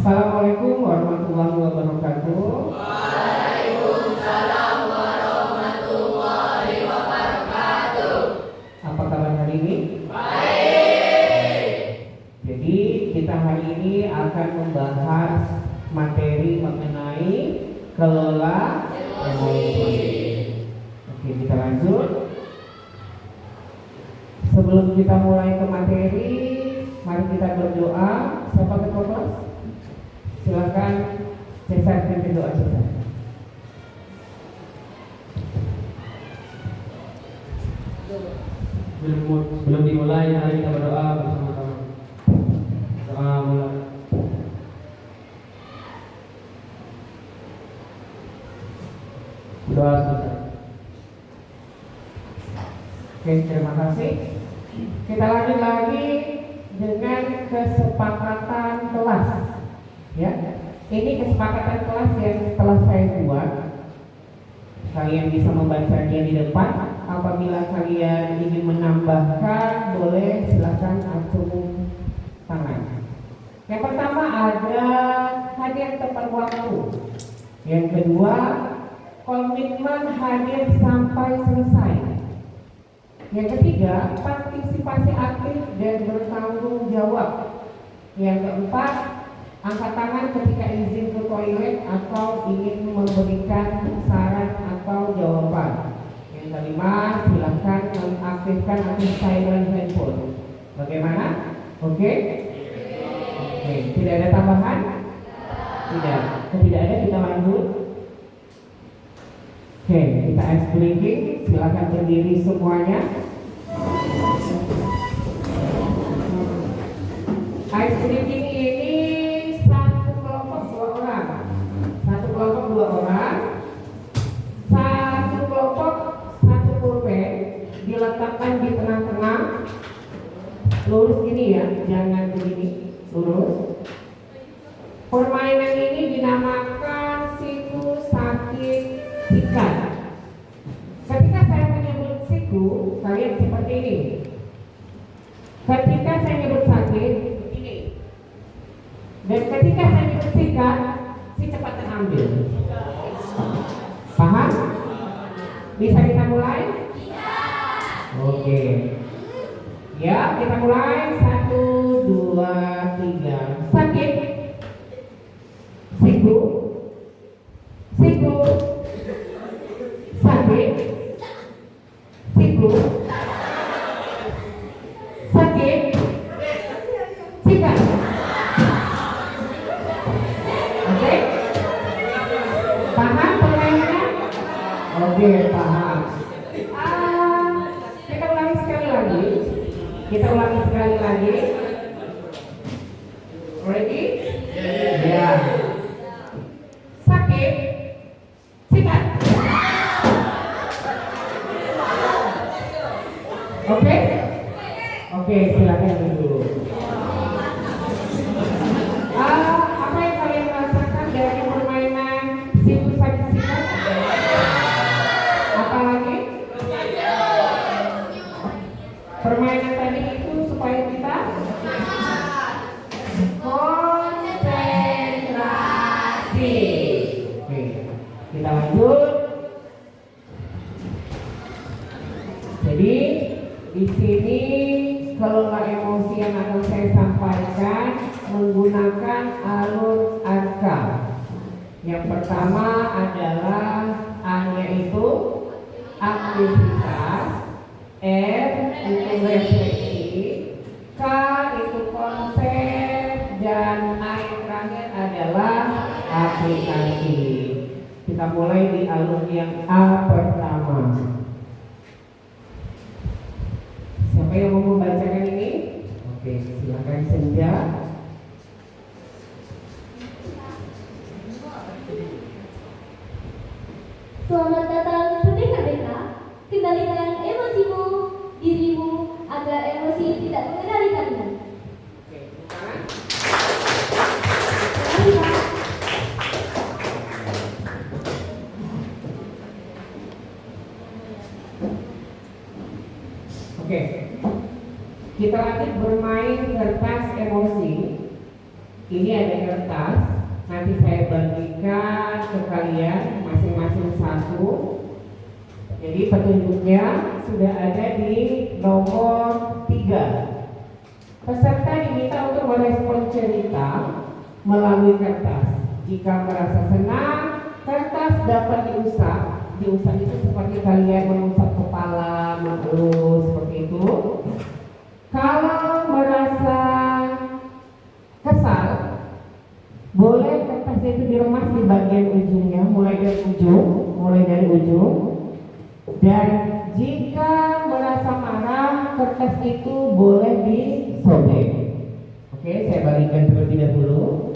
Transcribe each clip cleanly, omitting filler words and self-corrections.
Assalamualaikum warahmatullahi wabarakatuh. Waalaikumsalam warahmatullahi wabarakatuh. Apa kabar hari ini? Baik. Jadi kita hari ini akan membahas materi mengenai kelola emosi. Oke, kita lanjut. Sebelum kita mulai ke materi, mari kita berdoa. Siapa ketua? Silakan Cesar pimpin doa Cesar. Belum dimulai, mari kita berdoa bersama-sama. Doa mulai. Doa selesai. Oke, terima kasih. Kita lanjut lagi dengan kesepakatan kelas. Ya, ini kesepakatan kelas yang telah saya buat. Kalian bisa membacanya di depan. Apabila kalian ingin menambahkan, boleh silakan acung tangan. Yang pertama ada hadir tepat waktu. Yang kedua, komitmen hadir sampai selesai. Yang ketiga, partisipasi aktif dan bertanggung jawab. Yang keempat, angkat tangan ketika izin ke toilet atau ingin memberikan saran atau jawaban. Yang kelima, silahkan mengaktifkan atau silent handphone. Bagaimana? Oke? Oke. Tidak ada tambahan? Tidak. Tidak ada, kita lanjut. Oke, kita ice breaking. Silahkan berdiri semuanya. Ice breaking ini satu kelompok dua orang. Satu kelompok dua orang. Satu kelompok satu pulpen diletakkan di tengah-tengah. Lurus gini ya, jangan begini. Lurus. Permainan ini dinamakan siku, sakit, sikat. Ketika saya menyebut siku, kalian seperti ini. Ketika saya menyebut sakit, begini. Dan ketika saya menyebut sikat, si cepat terambil. Paham? Bisa kita mulai? Bisa. Oke. Ya, kita mulai. 1, 2, 3. Sakit. Siku. Siku. Sakit. Siku. Sakit. Sikat. Oke? Paham permainannya? Oke, paham. Kita ulangi sekali lagi. Ready? Ya. Sakit. Sikat. Oke? Oke, silakan dulu. Apa yang kalian rasakan dari permainan siku sakit sikat? Apa lagi? Permainan tadi itu supaya kita konsentrasi. Oke, kita lanjut. Jadi di sini kelola emosi yang akan saya sampaikan menggunakan alur angka. Yang pertama adalah A-nya itu aktivitas, R itu refleksi, K itu konsep, dan A yang terakhir adalah aplikasi. Kita mulai di alur yang A pertama. Siapa yang mau membacakan ini? Oke, silakan Senja. Selamat datang BK. Kendalikan emosimu, dirimu, agar emosi tidak mengendalikanmu. Oke, bukan? Terima kasih, Pak. Oke, kita lanjut bermain kertas emosi. Ini ada kertas, nanti saya bagikan ke kalian masing-masing satu. Jadi petunjuknya sudah ada di nomor 3. Peserta diminta untuk merespon cerita melalui kertas. Jika merasa senang, kertas dapat diusap. Diusap itu seperti kalian mengusap kepala, mengelus seperti itu. Kalau merasa kesal, boleh kertas itu diremas di bagian ujungnya, mulai dari ujung. Dan jika merasa marah, kertas itu boleh disobek. Oke, saya bagikan terlebih dahulu.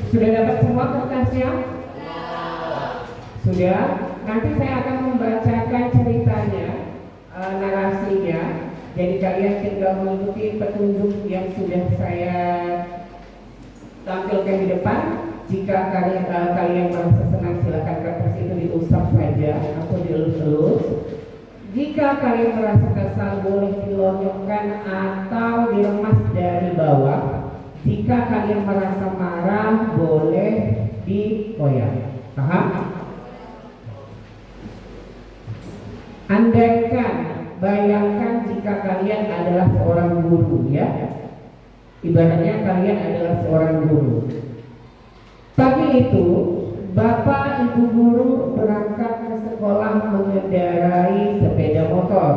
Sudah dapat semua kertasnya? Sudah. Nanti saya akan membacakan ceritanya, narasinya. Jadi kalian tinggal mengikuti petunjuk yang sudah saya tampilkan di depan. Jika kalian merasa senang, silakan kertas itu diusap saja atau dielus-elus. Jika kalian merasa kesal, boleh dilonyokkan atau diremas dari bawah. Jika kalian merasa marah, boleh dikoyak. Paham? Andaikan, bayangkan jika kalian adalah seorang guru, ya. Ibaratnya kalian adalah seorang guru. Pagi itu, bapak ibu guru berangkat ke sekolah mengendarai sepeda motor.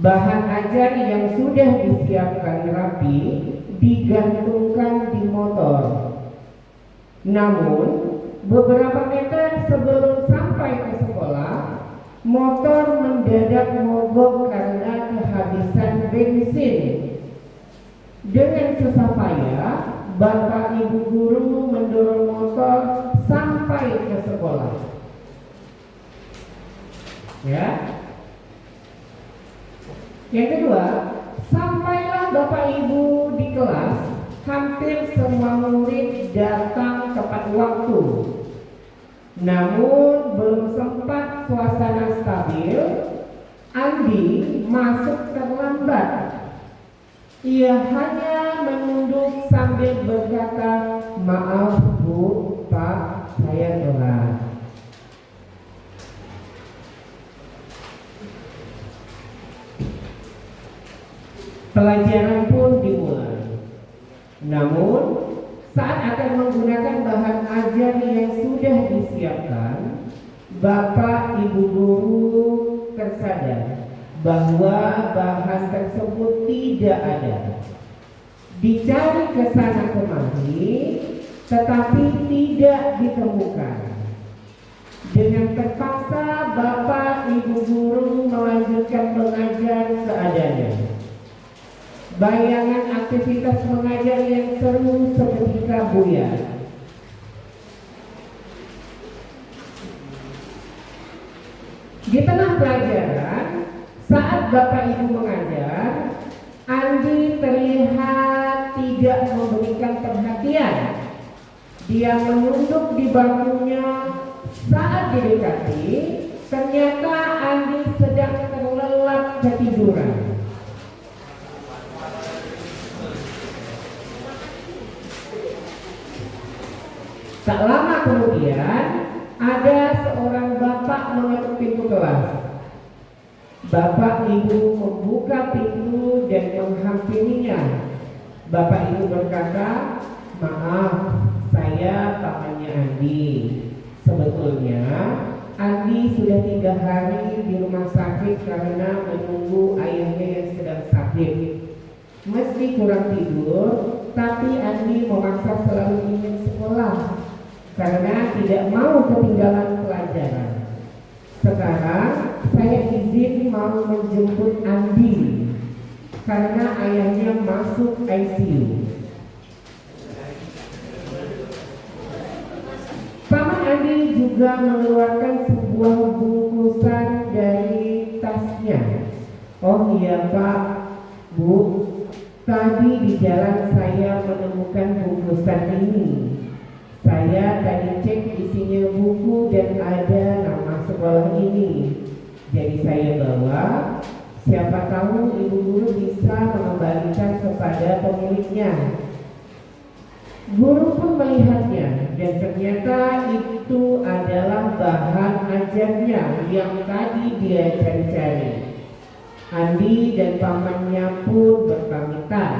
Bahan ajar yang sudah disiapkan rapi digantungkan di motor. Namun, beberapa meter sebelum sampai ke sekolah, motor mendadak mogok karena kehabisan bensin. Dengan susah payah, bapak ibu guru mendorong motor sampai ke sekolah. Ya. Yang kedua, sampailah bapak ibu di kelas, hampir semua murid datang tepat waktu. Namun belum sempat suasana stabil, Andi masuk terlambat. Ia hanya menunduk sambil berkata, "Maaf Bu, Pak, saya telat." Pelajaran pun dimulai. Namun, saat akan menggunakan bahan ajar yang sudah disiapkan, bapak ibu guru tersadar bahwa bahan tersebut tidak ada. Dicari ke sana kemari, tetapi tidak ditemukan. Dengan terpaksa, bapak ibu guru melanjutkan mengajar seadanya. Bayangan aktivitas mengajar yang seru seketika buyar. Di tengah pelajaran, saat bapak ibu mengajar, Andi terlihat tidak memberikan perhatian. Dia menunduk di bangkunya. Saat didekati, ternyata Andi sedang terlelap ketiduran. Tak lama kemudian, ada seorang bapak mengetuk pintu kelas. Bapak ibu membuka pintu dan menghampirinya. Bapak ibu berkata, "Maaf, saya pamannya Andi. Sebetulnya Andi sudah 3 hari di rumah sakit karena menunggu ayahnya yang sedang sakit. Meski kurang tidur, tapi Andi memaksa selalu ingin sekolah karena tidak mau ketinggalan pelajaran. Sekarang saya izin mau menjemput Andi karena ayahnya masuk ICU. Paman Andi juga mengeluarkan sebuah bungkusan dari tasnya. Oh iya Pak, Bu, tadi di jalan saya menemukan bungkusan ini. Saya tadi cek isinya buku dan ada nama sekolah ini. Jadi saya bawa, siapa tahu ibu guru bisa mengembalikan kepada pemiliknya. Guru pun melihatnya dan ternyata itu adalah bahan ajarnya yang tadi dia cari-cari. Andi dan pamannya pun berpamitan.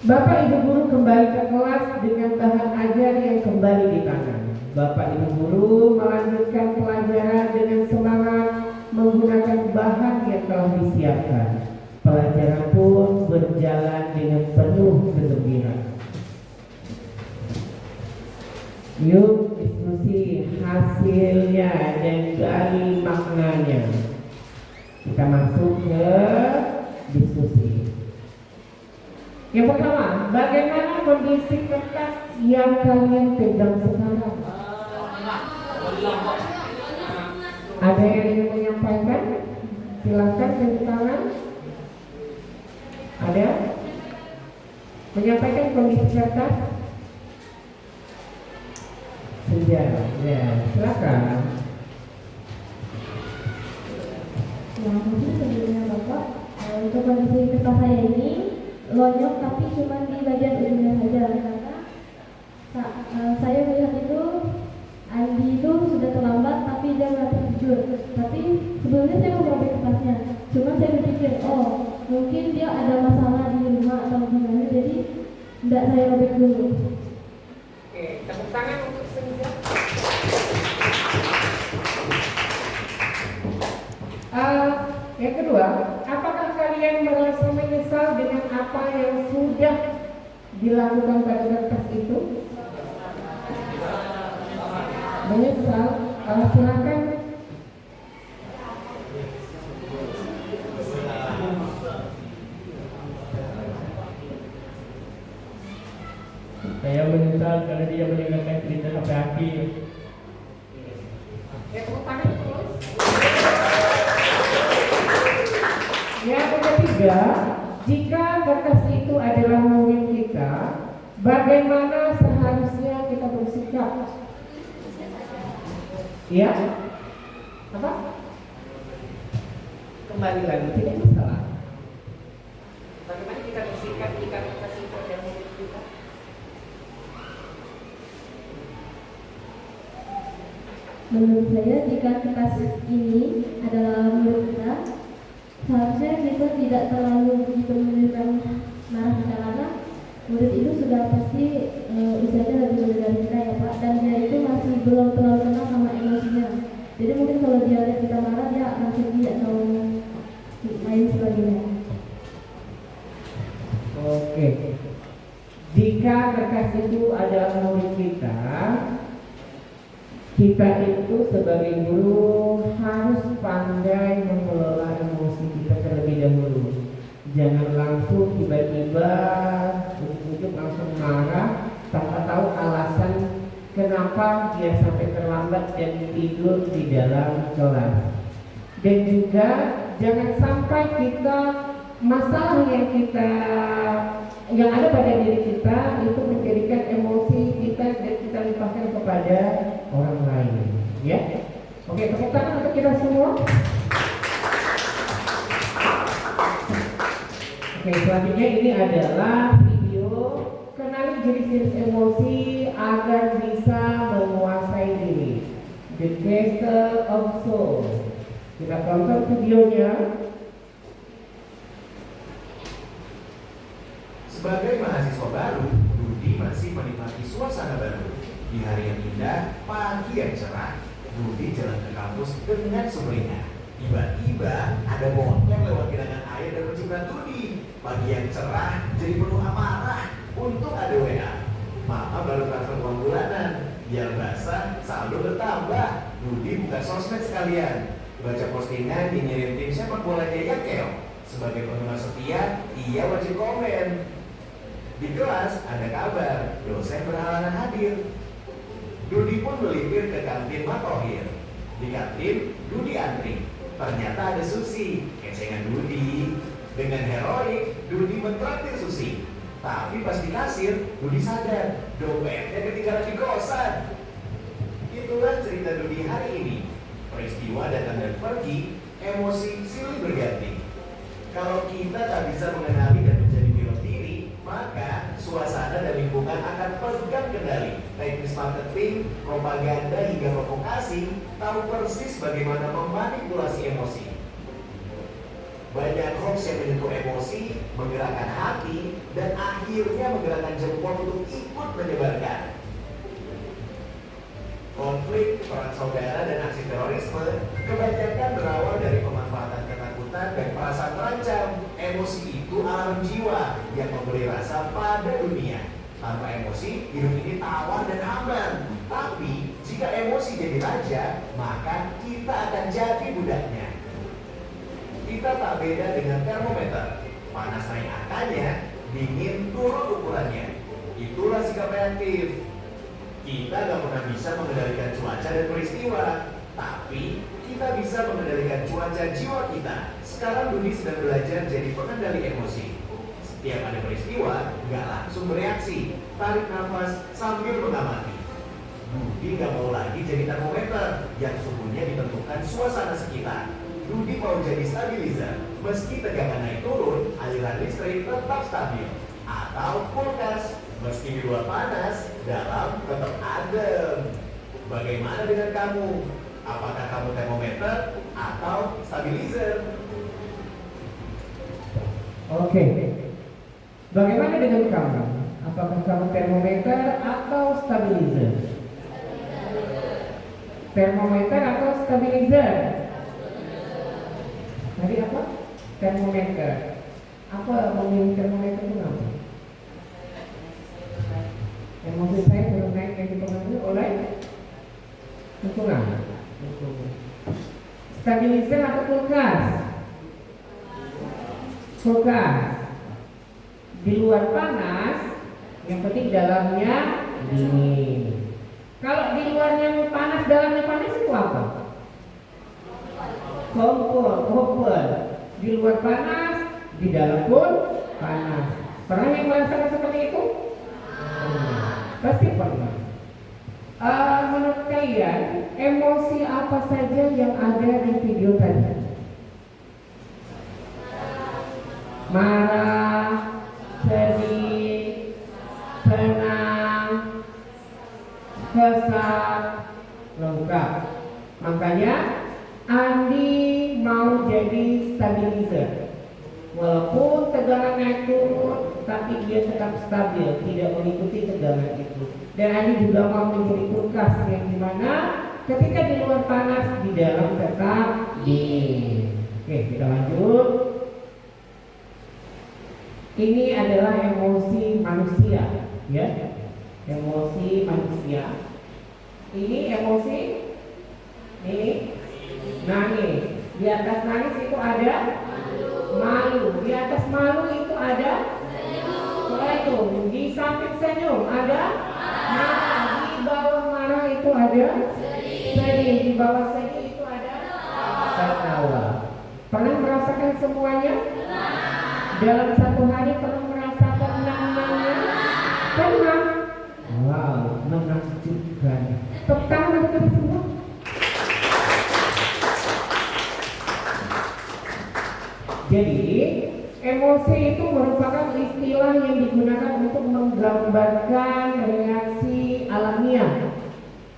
Bapak ibu guru kembali ke kelas dengan bahan ajar yang kembali di tangan. Bapak ibu guru melanjutkan pelajaran dengan semangat menggunakan bahan yang telah disiapkan. Pelajaran pun berjalan dengan penuh kegembiraan. Yuk diskusi hasilnya dan gali maknanya. Kita masuk ke diskusi. Yang pertama, bagaimana kondisi kertas yang kalian pegang sekarang? Ada yang ingin menyampaikan? Silakan tunjuk tangan. Ada? Menyampaikan kondisi kertas? Sudah, ya, silakan. Terima kasih sebelumnya Bapak. Untuk kondisi kertas saya ini lonyok tapi cuma di bagian ujungnya saja karena saya melihat itu Andi itu sudah terlambat tapi dia nggak terjun. Tapi sebelumnya saya mau robek kertasnya, cuma saya berpikir mungkin dia ada masalah di rumah atau gimana, jadi tidak saya robek dulu. Oke, tepuk tangan untuk Senja. Yang kedua, apakah kalian merasa menyesal dengan apa yang sudah dilakukan pada kertas itu? Menyesal? Silakan. Saya menyesal karena dia meninggalkan cerita sampai akhir. Tepuk tangan terus. Yang ketiga, jika kertas itu adalah murid kita, bagaimana seharusnya kita bersikap? Ya? Apa? Kembali lagi, tidak masalah. Bagaimana kita bersikap jika kertas itu adalah murid kita? Menurut saya jika kertas ini adalah murid kita, seharusnya kita tidak terlalu begitu menunjukkan marah kita karena murid itu sudah pasti usianya lebih muda dari kita ya Pak, dan dia itu masih belum terlalu kenal sama emosinya. Jadi mungkin kalau dia lihat kita marah dia akan sedih atau lain sebagainya. Oke. Jika kertas itu adalah murid kita itu sebagai guru harus pandai mengelola emosi kita terlebih dahulu. Jangan langsung tiba-tiba ujuk-ujuk langsung marah tanpa tahu alasan kenapa dia sampai terlambat dan tidur di dalam kelas. Dan juga jangan sampai kita masalah yang ada pada diri kita itu menjadikan emosi kita dan kita limpahkan kepada orang lain, ya. Oke, tepuk tangan untuk kita semua. Oke, selanjutnya ini adalah video kenali jenis-jenis emosi agar bisa menguasai diri. The Castle of Soul. Kita tonton videonya. Sebagai mahasiswa baru, Budi masih pagi yang cerah, Budi jalan ke kampus dengan sumringah. Tiba-tiba ada motor lewat genangan air dan menciprat Budi. Pagi yang cerah jadi penuh amarah. Untung ada WA. Mama baru transfer uang bulanan. Biar basah, saldo bertambah. Budi buka sosmed sekalian. Baca postingan dinyirin tim sepak bola Jaya Keong. Sebagai penggemar setia, ia wajib komen. Di kelas ada kabar, dosen berhalangan hadir. Dudi pun melipir ke kantin Matohir. Di kantin, Dudi antri. Ternyata ada Susi, kecengan Dudi. Dengan heroik, Dudi mentraktir Susi. Tapi pas di kasir, Dudi sadar, dompetnya ketinggalan di kosan. Itulah cerita Dudi hari ini. Peristiwa datang dan pergi, emosi silih berganti. Kalau kita tak bisa mengenali dan menjadi pilot diri, maka suasana dan lingkungan akan pegang kendali. Teknis marketing, propaganda hingga provokasi tahu persis bagaimana memanipulasi emosi. Banyak hoax yang menyentuh emosi, menggerakkan hati, dan akhirnya menggerakkan jempol untuk ikut menyebarkan. Konflik, perang saudara, dan aksi terorisme kebanyakan berawal dari pemanfaatan ketakutan dan perasaan terancam. Emosi itu alarm jiwa yang memberi rasa pada dunia. Tanpa emosi, hidup ini tawar dan hambar. Tapi, jika emosi jadi raja, maka kita akan jadi budaknya. Kita tak beda dengan termometer. Panas naik angkanya, dingin turun ukurannya. Itulah sikap reaktif. Kita gak pernah bisa mengendalikan cuaca dan peristiwa, tapi kita bisa mengendalikan cuaca jiwa kita. Sekarang Budi sedang belajar jadi pengendali emosi. Setiap ada peristiwa, gak langsung bereaksi. Tarik nafas sambil mengamati. Budi gak mau lagi jadi termometer yang suhunya ditentukan suasana sekitar. Budi mau jadi stabilizer. Meski tegangan naik turun, aliran listrik tetap stabil. Atau kulkas. Meski di luar panas, dalam tetap adem. Bagaimana dengan kamu? Apakah kamu termometer atau stabilizer? Oke. Bagaimana dengan kamu? Apakah kamu termometer atau stabilizer? Termometer atau stabilizer? Tadi apa? Termometer. Apa memilih termometer itu apa? Emosi saya belum naik yang dipengaruhi oleh lingkungan. Stabilizer atau kulkas? Kulkas. Di luar panas, yang penting dalamnya dingin. Kalau di luarnya panas, dalamnya panas itu apa? Kompor. Di luar panas, di dalam pun panas. Pernah yang merasakan seperti itu? Pasti pernah. Menurut kalian, emosi apa saja yang ada di video tadi? Marah, sedih, senang, kesal, lengkap. Makanya Andi mau jadi stabilizer. Walaupun tegangan naik turun, tapi dia tetap stabil, tidak mengikuti tegangan itu. Dan Andi juga mau menjadi kulkas yang dimana ketika di luar panas, di dalam tetap dingin. Oke, kita lanjut. Ini adalah emosi manusia, ya. Emosi manusia. Ini emosi, ini nangis. Di atas nangis itu ada malu. Di atas malu itu ada senyum. Di samping senyum ada marah. Di bawah marah itu ada sedih. Di bawah sedih itu ada tertawa. Pernah merasakan semuanya? Dalam satu hari pernah merasakan menang-menangnya? Pernah? Wow, menakjubkan. Tepuk tangan untuk kita semua. Jadi, emosi itu merupakan istilah yang digunakan untuk menggambarkan reaksi alamiah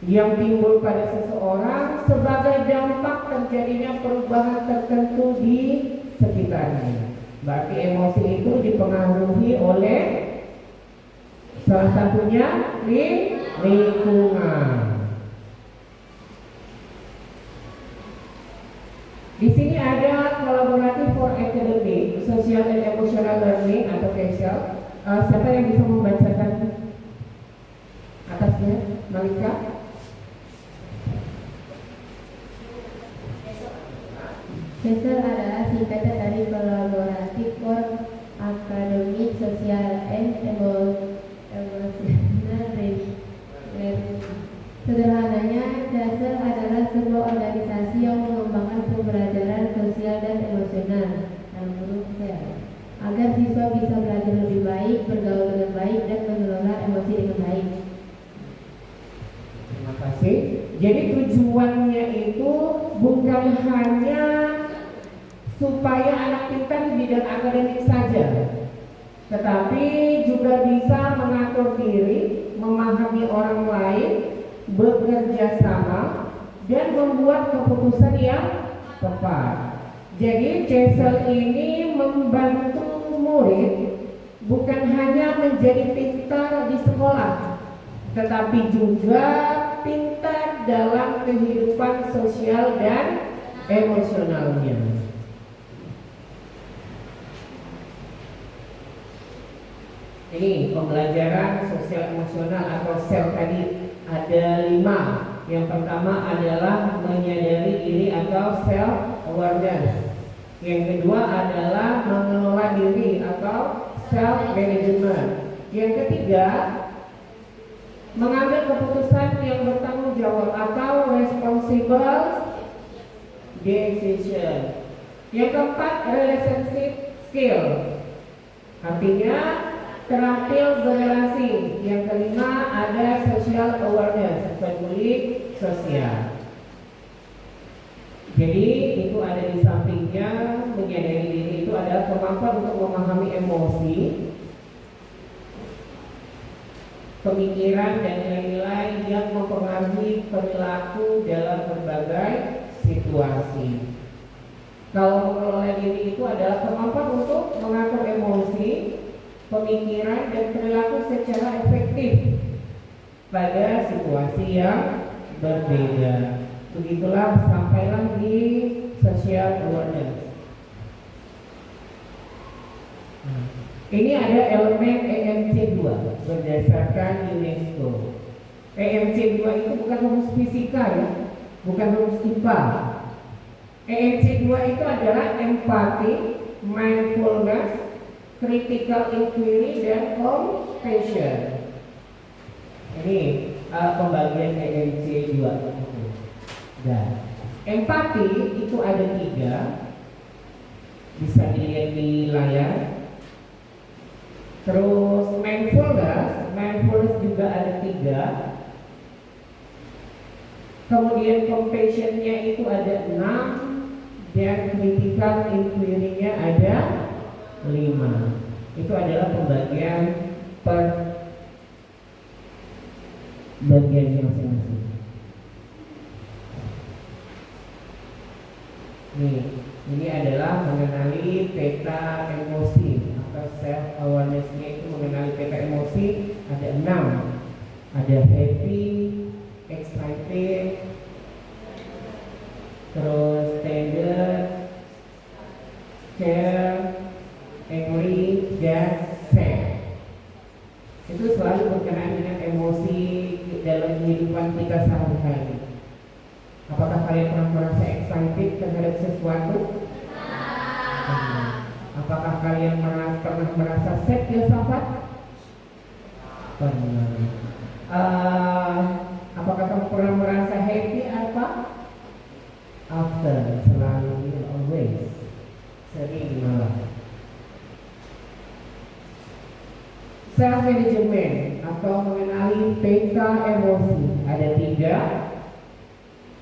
yang timbul pada seseorang sebagai dampak terjadinya perubahan tertentu di sekitarnya. Berarti emosi itu dipengaruhi oleh salah satunya lingkungan. Social and Emotional Learning atau CESL. Siapa yang bisa membacakan atasnya? Malika? CESL adalah singkatan dari Collaborative for Academic, Social, and Emotional Learning. Sederhananya, CESL adalah sebuah organisasi yang mengembangkan pembelajaran sosial dan emosional dalam huruf sel, agar siswa bisa belajar lebih baik, bergaul dengan baik, dan mengelola emosi dengan baik. Terima kasih. Jadi tujuannya itu bukan hanya supaya anak pintar di bidang akademik saja, tetapi juga bisa mengatur diri, memahami orang lain, bekerja sama, dan membuat keputusan yang tepat. Jadi CESL ini membantu murid bukan hanya menjadi pintar di sekolah, tetapi juga pintar dalam kehidupan sosial dan emosionalnya. Ini pembelajaran sosial emosional atau SEL tadi ada 5. Yang pertama adalah menyadari diri atau self awareness. Yang kedua adalah mengelola diri atau self management. Yang ketiga, mengambil keputusan yang bertanggung jawab atau responsible decision. Yang keempat, relationship skill. Artinya terampil berrelasi. Yang kelima ada social awareness, peduli sosial. Jadi itu ada di sampingnya. Menyadari diri itu adalah kemampuan untuk memahami emosi, pemikiran dan nilai-nilai yang mempengaruhi perilaku dalam berbagai situasi. Kalau mengelola diri itu adalah kemampuan untuk mengatur emosi, pemikiran dan perilaku secara efektif pada situasi yang berbeda. Begitulah sampailah di social awareness. Ini ada elemen EMC2 berdasarkan UNESCO. EMC2 itu bukan rumus fisika ya, bukan rumus IPA. EMC2 itu adalah empati, mindfulness, critical inquiry, dan compassion. Ini pembagian EMC2. Dan empati itu ada 3, bisa dilihat di layar. Terus mindfulness juga ada 3. Kemudian compassionnya itu ada 6, dan critical inquiry-nya ada 5. Itu adalah pembagian per bagiannya masing-masing. Nih, ini adalah mengenali peta emosi atau self awareness-nya itu mengenali peta emosi ada 6. Ada happy, excited, terus tender, care, angry, dan sad. Itu selalu berkenaan dengan emosi dalam kehidupan kita sehari-hari. Apakah kalian pernah merasa excited terhadap sesuatu? Apakah kalian pernah merasa sad ya sahabat? Pernah. Apakah kamu pernah merasa happy apa? After, selalu, always, sering malah. Self management atau mengenali peta emosi ada 3.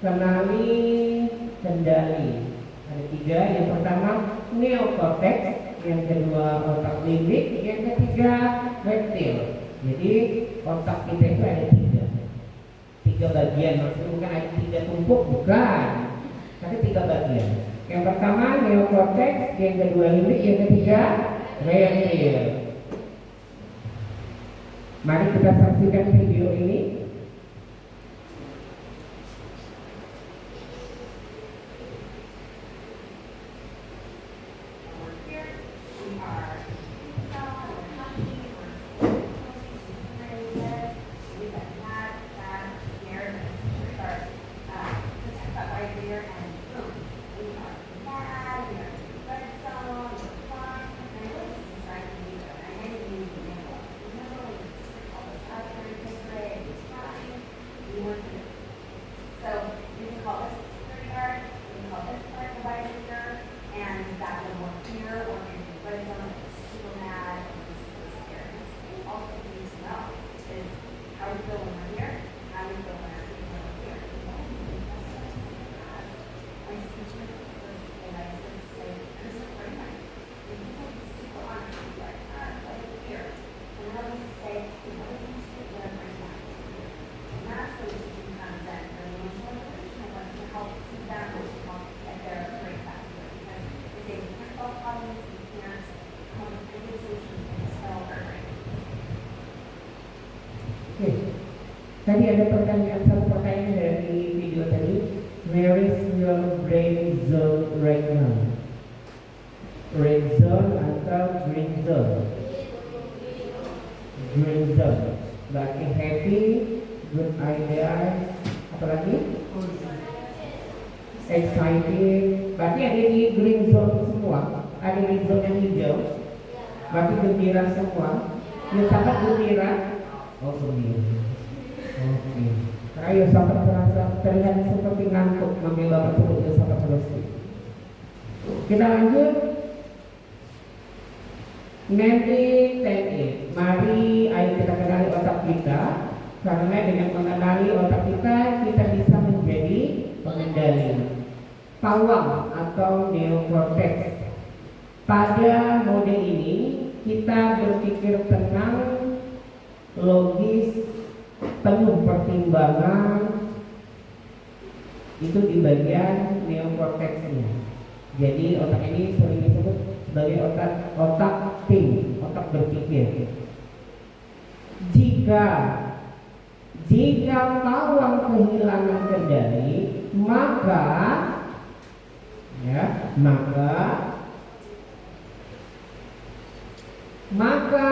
Kenali, kendali ada 3. Yang pertama neocortex, yang kedua otak limbik, yang ketiga reptil. Jadi otak kita itu ada 3 bagian, maksudnya bukan ada 3 tumpuk, bukan, tapi 3 bagian. Yang pertama neocortex, yang kedua limbik, yang ketiga reptil. Mari kita saksikan video ini. ada pertanyaan, satu pertanyaan dari video tadi. Where is your brain zone right now? Red zone atau green zone? Green zone. Berarti happy, good ideas, apa lagi? Excited. Berarti ada di green zone semua. Ada di zone yang hijau. Berarti gembira semua. Ya sangat gembira. Oh gembira. Oke. Ayo sampai terasa terlihat seperti ngantuk mengambil bapak sebut ya sampai terus. Kita lanjut. Nanti teknik. Mari ayo kita kenali otak kita. Karena dengan mengenali otak kita, kita bisa menjadi pengendali. Pawang atau neokortex. Pada mode ini kita berpikir tenang, logis, penuh pertimbangan. Itu di bagian neokorteksnya. Jadi otak ini sering disebut sebagai otak think, otak berpikir. Jika pawang kehilangan kendali, maka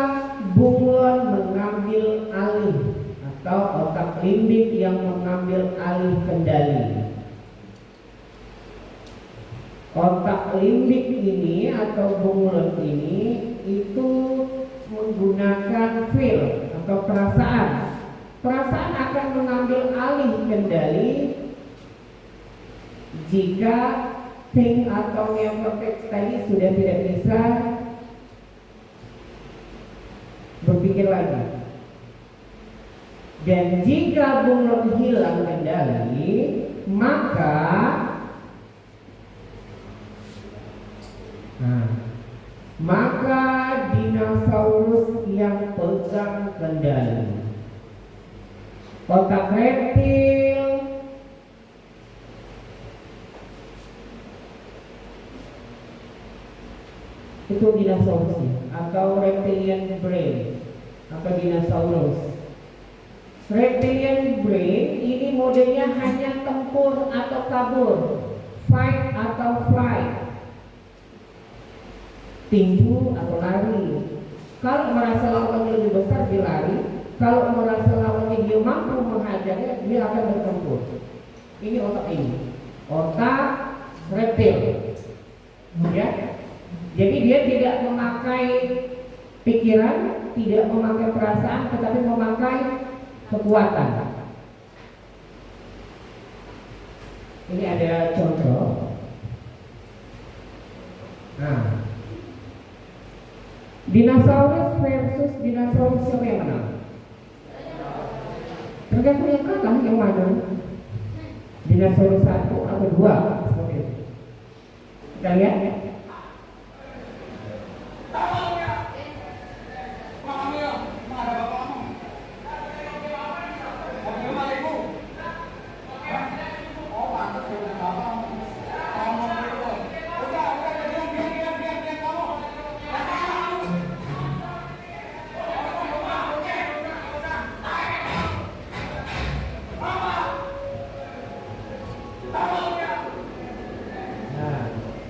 bunglon mengambil alih atau otak limbik yang mengambil alih kendali. Otak limbik ini atau bunglon ini itu menggunakan feel atau perasaan. Perasaan akan mengambil alih kendali jika think atau neokortex tadi sudah tidak bisa berpikir lagi. Dan jika bunglon hilang kendali, maka dinosaurus yang pegang kendali. Otak reptil itu dinosaurus atau reptilian brain atau dinosaurus. Reptilian brain ini modenya hanya tempur atau kabur, fight atau flight, tinju atau lari. Kalau merasa lawannya lebih besar dia lari, kalau merasa lawannya dia mampu menghajarnya dia akan bertempur. Ini otak ini, otak reptil, ya. Jadi dia tidak memakai pikiran, tidak memakai perasaan, tetapi memakai kekuatan. Ini ada contoh. Dinosaurus versus dinosaurus, siapa yang menang? Tergantung yang kalah yang mana. Dinosaurus 1 atau 2 seperti itu. Kita lihat ya.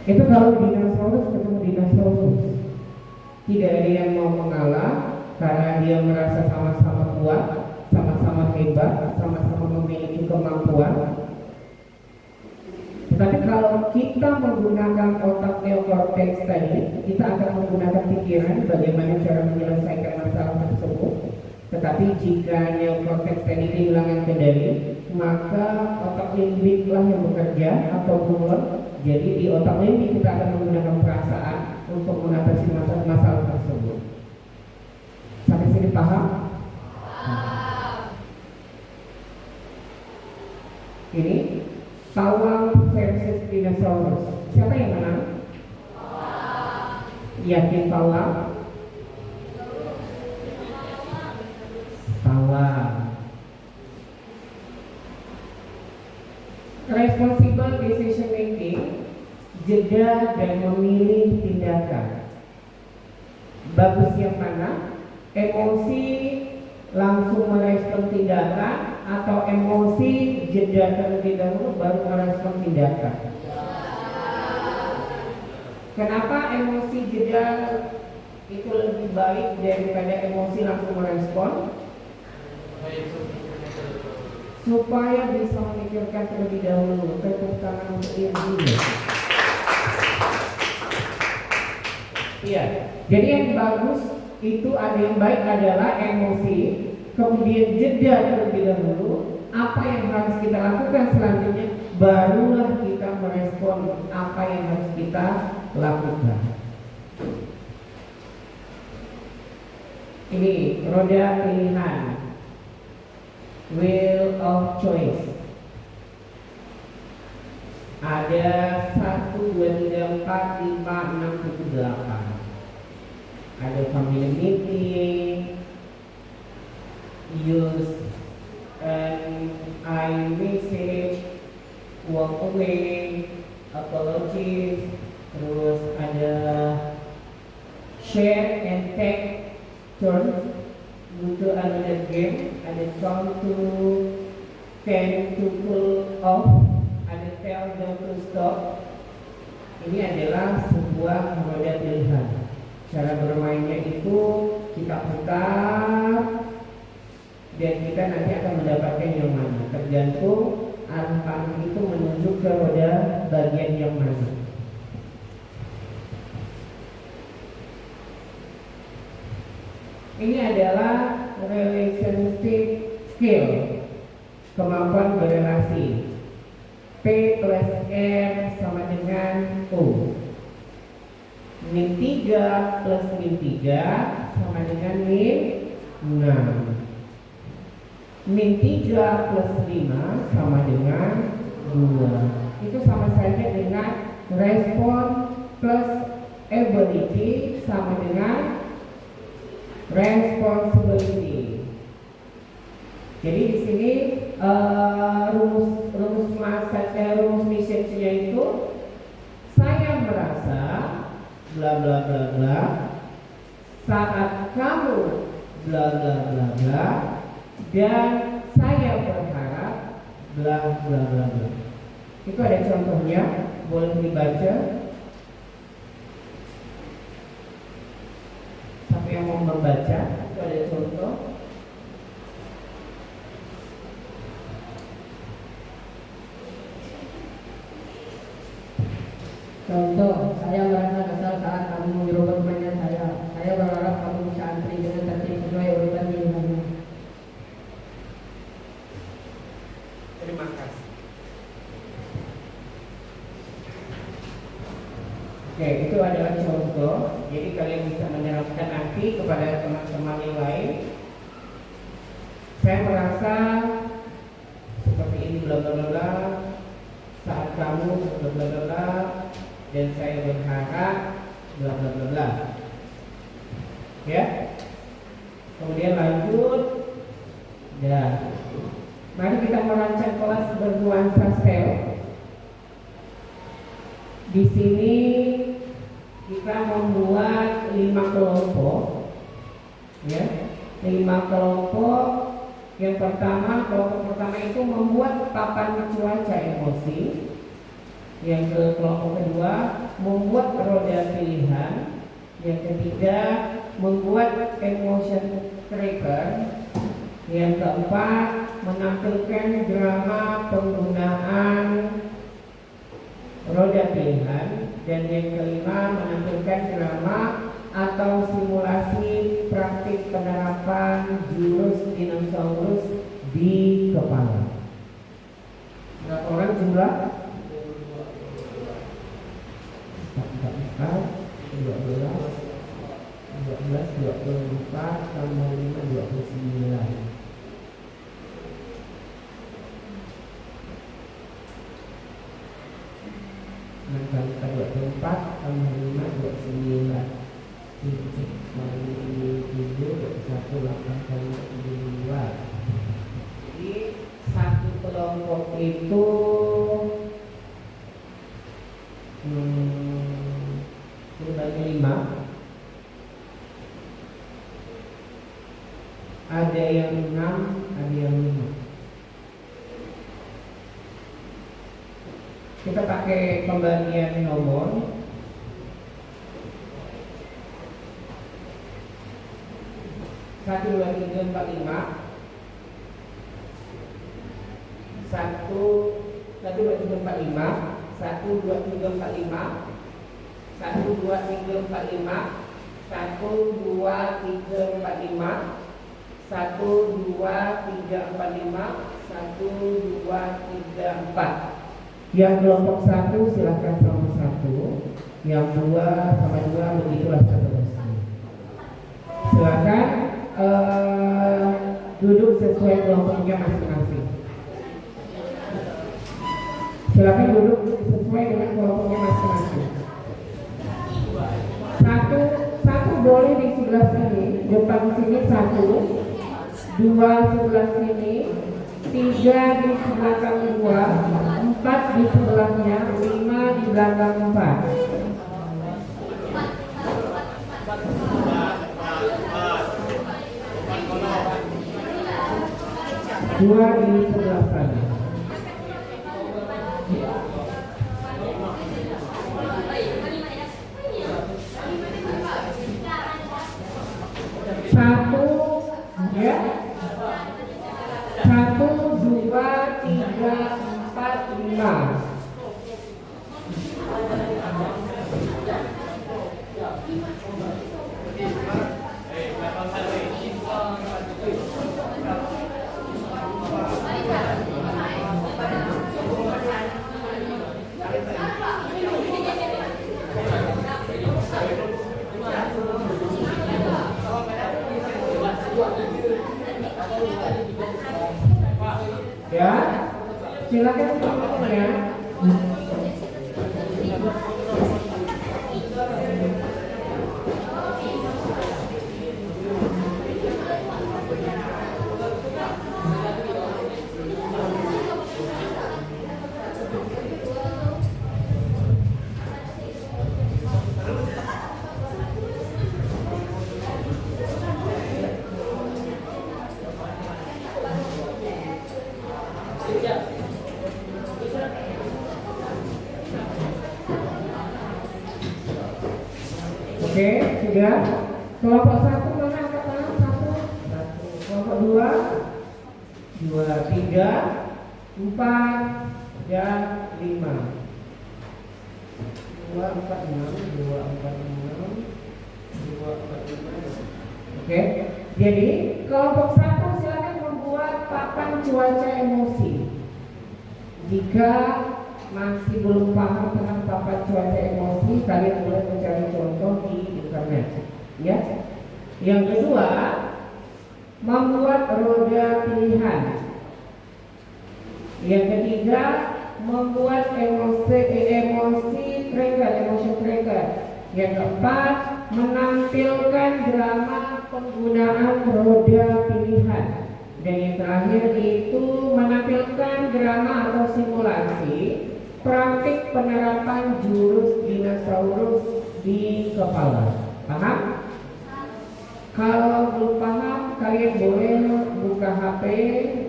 Itu kalau dinosaurus ketemu dinosaurus, tidak ada yang mau mengalah karena dia merasa sama-sama kuat, sama-sama hebat, sama-sama memiliki kemampuan. Tetapi kalau kita menggunakan otak neokortex tadi, kita akan menggunakan pikiran bagaimana cara menyelesaikan masalah tersebut. Tetapi jika neokortex tadi kehilangan kendali, maka otak limbiklah yang bekerja atau bunglon. Jadi di otak limbik kita akan menggunakan perasaan untuk mengatasi masalah tersebut. Sampai sini paham? Ini pawang versus dinosaurus. Siapa yang menang? Yakin pawang? Pawang. Responsible decision making, jeda dan memilih tindakan. Bagus yang mana? Emosi langsung merespon tindakan atau emosi jeda terlebih dahulu baru merespon tindakan? Kenapa emosi jeda itu lebih baik daripada emosi langsung merespon? Supaya bisa memikirkan terlebih dahulu. Tepuk tangan untuk Irgi. Iya, jadi yang bagus itu ada yang baik adalah emosi, kemudian jeda terlebih dahulu. Apa yang harus kita lakukan selanjutnya, barulah kita merespon apa yang harus kita lakukan. Ini roda pilihan, wheel of choice. Ada 1, 2, 3, 4, 5, 6, 7, 8. Ada family meeting, use an iMessage, walk away, apologies, terus ada share and take turns, go to another game, ada count to 10 to pull off, ada tell them to stop. Ini adalah sebuah roda pilihan. Cara bermainnya itu kita putar dan kita nanti akan mendapatkan yang mana, tergantung arah panah itu menuju ke roda bagian yang mana. Ini adalah relationship skill, kemampuan berrelasi. P plus R sama dengan O. Min 3 plus min 3 sama dengan min 6. Min 3 plus 5 sama dengan 2. Itu sama saja dengan respon plus ability sama dengan responsibility. Jadi di sini rumus message-nya itu saya merasa bla bla bla bla saat kamu bla bla bla bla dan saya berharap bla bla bla bla. Itu ada contohnya, boleh dibaca. Siapa yang mau membaca? Itu ada contoh. Contoh, saya merasa kesal saat kamu menyuruh temannya saya. Saya berharap kamu bisa antri dengan tertib sesuai urutan pilihannya. Terima kasih. Oke, itu adalah contoh. Jadi kalian bisa menerapkan nanti kepada teman-teman yang lain. Saya merasa seperti ini bla bla bla saat kamu bla bla bla dan saya berharap bla bla bla bla. Ya. Kemudian lanjut. Dan mari kita merancang kelas bernuansa self. Di sini kita membuat 5 kelompok. Ya. 5 kelompok. Yang pertama, kelompok pertama itu membuat papan cuaca emosi. Yang kelompok kedua membuat roda pilihan. Yang ketiga membuat emotion tracker. Yang keempat menampilkan drama penggunaan roda pilihan. Dan yang kelima menampilkan drama atau simulasi praktik penerapan jurus dinosaurus di kepala. Berapa orang jumlah? 12, 24 tambah 5, 29. Maka 24 tambah 5, 29. 7 kali 7, 1, 8 kali 2. Jadi satu kelompok itu bagi 5. Ada yang 6, ada yang 5. Kita pakai pembagian nomor. Satu, dua, tiga, empat, lima. Satu, dua, tiga, empat, lima. Satu, dua, tiga, empat, lima. Satu, dua, tiga, empat, lima. Satu, dua, tiga, empat, lima. Satu, dua, tiga, empat, lima. Satu, dua, tiga, empat. Yang kelompok satu silakan sama satu. Yang dua sama dua, begitulah seterusnya. Silakan duduk sesuai kelompoknya masing-masing. Silakan duduk sesuai dengan kelompoknya masing-masing. Satu boleh di sebelah sini, depan sini satu, dua sebelah sini, tiga di belakang dua, empat di sebelahnya, lima di belakang empat. Dua di sebelah sana. Satu, ya. Satu, dua, tiga, empat, lima. Ya, silakan teman-teman ya. Oke, sudah. Kelompok satu mana angkat tangan? Satu. Kelompok dua, tiga, empat, dan lima. Dua, empat, enam. Oke. Jadi kelompok satu silakan membuat papan cuaca emosi. Jika masih belum paham tentang papan cuaca emosi, kalian boleh mencari contoh di internet. Ya. Yang kedua, membuat roda pilihan. Yang ketiga, membuat emotion tracker. Yang keempat, menampilkan drama penggunaan roda pilihan. Dan yang terakhir itu menampilkan drama atau simulasi praktik penerapan jurus dinosaurus di kepala. Paham? Kalau belum paham, kalian boleh buka HP,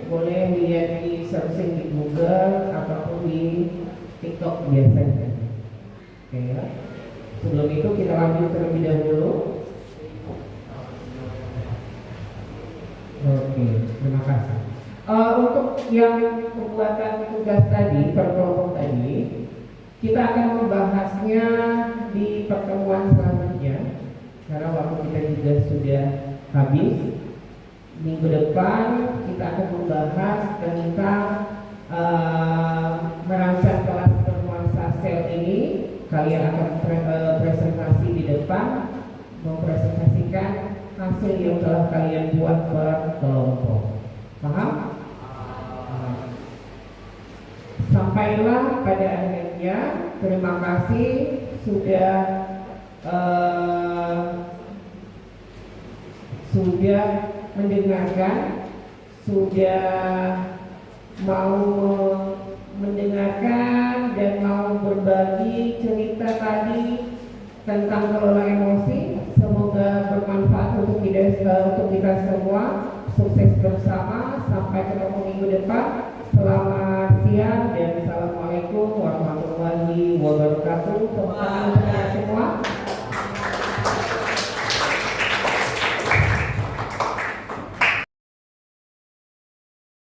boleh lihat di searching di Google ataupun di TikTok biasanya. Oke ya. Sebelum itu kita lanjut terlebih dahulu. Oke, terima kasih. Untuk yang pembuatan tugas tadi, per kelompok tadi, kita akan membahasnya di pertemuan selanjutnya. Karena waktu kita juga sudah habis. Minggu depan kita akan membahas tentang merancang kelas bernuansa sel ini. Kalian akan presentasi di depan, mempresentasikan hasil yang telah kalian buat per kelompok. Paham? Sampailah pada akhirnya. Terima kasih sudah mendengarkan, sudah mau mendengarkan dan mau berbagi cerita tadi tentang kelola emosi. Semoga bermanfaat untuk kita semua. Sukses bersama. Sampai ketemu minggu depan. Selamat